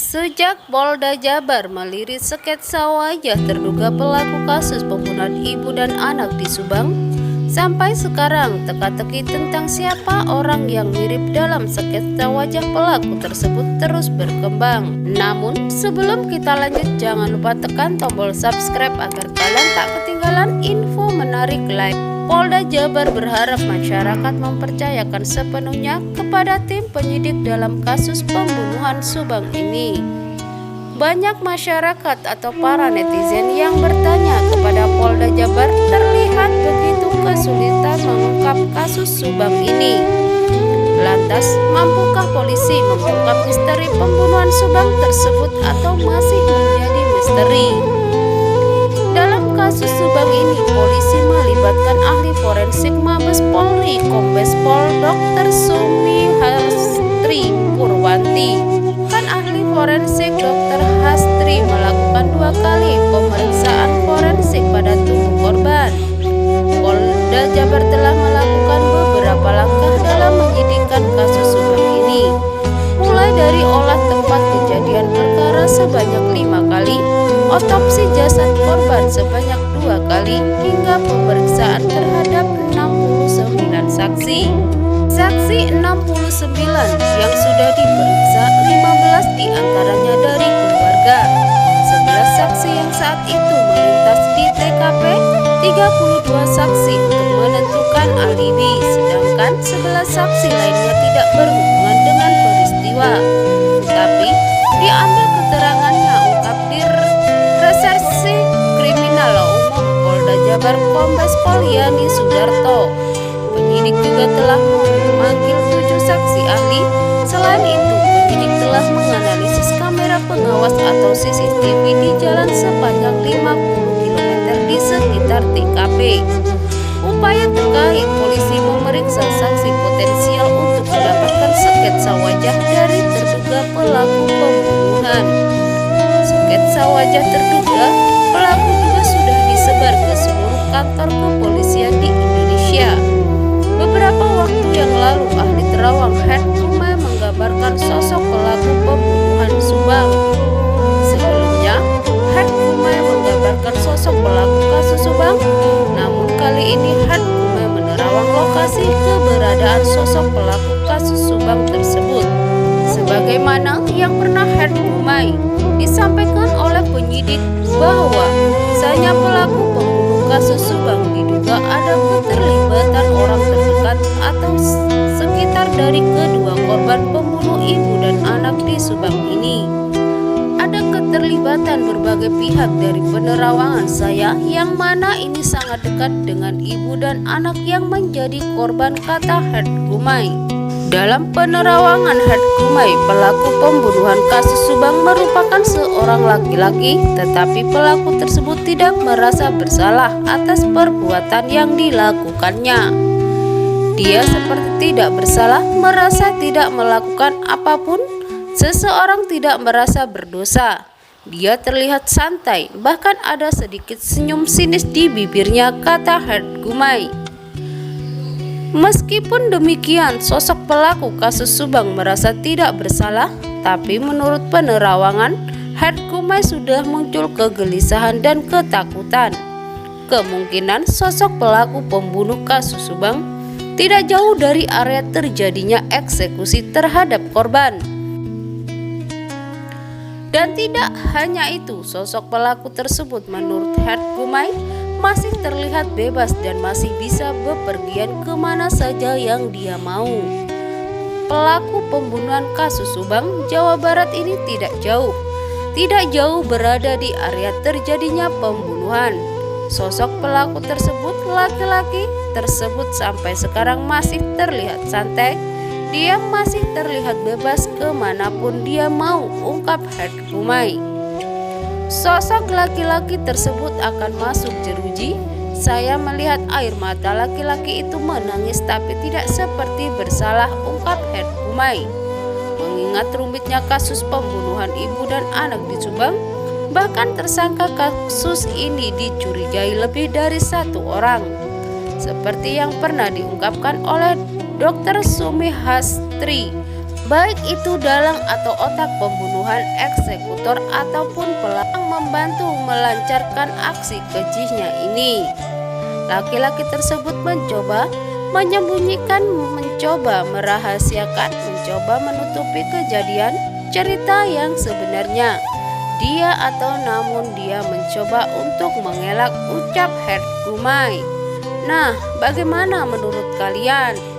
Sejak Polda Jabar melirik sketsa wajah terduga pelaku kasus pembunuhan ibu dan anak di Subang, sampai sekarang teka-teki tentang siapa orang yang mirip dalam sketsa wajah pelaku tersebut terus berkembang. Namun sebelum kita lanjut, jangan lupa tekan tombol subscribe agar kalian tak ketinggalan info menarik lain. Polda Jabar berharap masyarakat mempercayakan sepenuhnya kepada tim penyidik dalam kasus pembunuhan Subang ini. Banyak masyarakat atau para netizen yang bertanya kepada Polda Jabar terlihat begitu kesulitan mengungkap kasus Subang ini. Lantas, mampukah polisi mengungkap misteri pembunuhan Subang tersebut atau masih menjadi misteri? Dalam kasus Subang ini, polisi melibatkan ahli forensik Mabes Polri, Kombes Pol Dr. Sumi Hastri Purwanti. Ahli forensik Dr. Hastri melakukan 2 kali pemeriksaan forensik pada tubuh korban. Polda Jabar telah melakukan beberapa langkah dalam menyidikkan kasus Subang ini, mulai dari olah tempat kejadian perkara sebanyak 5 kali, otopsi jasad korban sebanyak 2 kali, hingga pemeriksaan terhadap 69 saksi. Saksi 69 yang sudah diperiksa, 15 diantaranya dari keluarga, 11 saksi yang saat itu melintas di TKP, 32 saksi untuk menentukan alibi, sedangkan 11 saksi lainnya tidak berhubungan dengan peristiwa, tapi diambil keterangannya, ungkap Dir Reserse Kriminal Umum Polda Jabar Kombes Pol Yani Sudarto. Penyidik juga telah memanggil 7 saksi ahli. Selain itu, penyidik telah menganalisis kamera pengawas atau CCTV di jalan sepanjang 50 km di sekitar TKP. Upaya terkait polisi memeriksa saksi potensial untuk mendapatkan sketsa wajah dari terduga pelaku pembunuhan. Sketsa wajah terduga pelaku juga sudah disebar ke seluruh kantor kepolisian di Indonesia. Beberapa waktu yang lalu, ahli terawang Head Kumai menggambarkan sosok pelaku pembunuhan Subang. Sebelumnya, Head Kumai menggambarkan sosok pelaku kasus Subang, namun kali ini Head Kumai menerawang lokasi keberadaan sosok pelaku kasus Subang tersebut. Sebagaimana yang pernah Head Kumai disampaikan oleh penyidik bahwa misalnya pelaku pembunuh kasus Subang diduga ada keterlibatan orang terdekat atau sekitar dari kedua korban pembunuh ibu dan anak di Subang ini. Ada keterlibatan berbagai pihak dari penerawangan saya, yang mana ini sangat dekat dengan ibu dan anak yang menjadi korban, kata Head Kumai. Dalam penerawangan Head Kumai, pelaku pembunuhan kasus Subang merupakan seorang laki-laki, tetapi pelaku tersebut tidak merasa bersalah atas perbuatan yang dilakukannya. Dia seperti tidak bersalah, merasa tidak melakukan apapun. Seseorang tidak merasa berdosa. Dia terlihat santai, bahkan ada sedikit senyum sinis di bibirnya, kata Head Kumai. Meskipun demikian, sosok pelaku kasus Subang merasa tidak bersalah, tapi menurut penerawangan, Head Kumai sudah muncul kegelisahan dan ketakutan. Kemungkinan sosok pelaku pembunuh kasus Subang tidak jauh dari area terjadinya eksekusi terhadap korban. Dan tidak hanya itu, sosok pelaku tersebut menurut Head Kumai masih terlihat bebas dan masih bisa bepergian kemana saja yang dia mau. Pelaku pembunuhan kasus Subang, Jawa Barat ini tidak jauh berada di area terjadinya pembunuhan. Sosok pelaku tersebut, laki-laki tersebut, sampai sekarang masih terlihat santai. Dia masih terlihat bebas kemanapun dia mau, ungkap Head Kumai. Sosok laki-laki tersebut akan masuk jeruji. Saya melihat air mata laki-laki itu menangis tapi tidak seperti bersalah, ungkap Head Kumai. Mengingat rumitnya kasus pembunuhan ibu dan anak di Subang, bahkan tersangka kasus ini dicurigai lebih dari 1 orang. Seperti yang pernah diungkapkan oleh Dr. Sumi Hastri baik itu dalang atau otak pembunuhan, eksekutor ataupun pelaku yang membantu melancarkan aksi kejihnya ini. Laki-laki tersebut mencoba menyembunyikan, mencoba merahasiakan, mencoba menutupi kejadian cerita yang sebenarnya. Namun dia mencoba untuk mengelak ucap Herr Gumai. Nah, bagaimana menurut kalian?